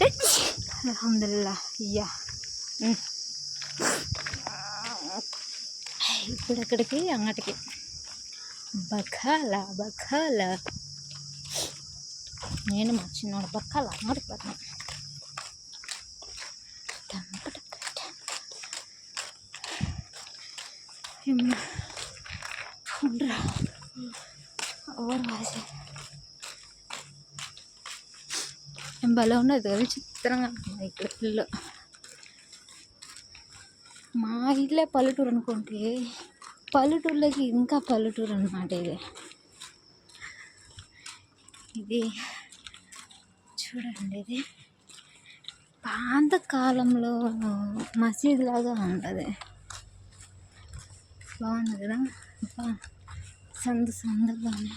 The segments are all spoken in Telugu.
అల్హమ్దుల్లా. ఇయ్యా ఇప్పుడు ఎక్కడికి? అంగటికి. బకాల బకాల నేను మా చిన్నోడు బకాల అంగటికి పోతాను. భలే ఉన్నది కదా, చిత్రంగా ఉంటుంది ఇక్కడ ఇల్లు. మా ఇల్లే పల్లెటూరు అనుకుంటే పల్లెటూరులోకి ఇంకా పల్లెటూరు అన్నమాట ఇది. ఇది చూడండి, ఇది పాతకాలంలో మసీద్ లాగా ఉంటుంది. బాగుంది కదా, సందుగానే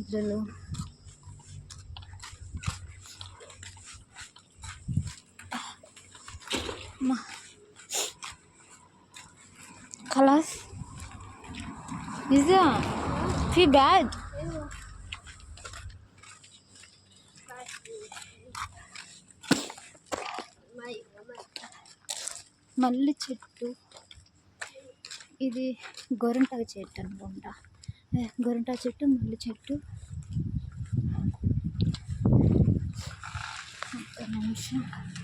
ఇల్లులు. خلاص إذا في بعد మల్లి చెట్టు. ఇది గోరింటాకు చెట్టు అనుకుంటా. గోరింటాకు చెట్టు, మల్లి చెట్టు. ఒక నిమిషం.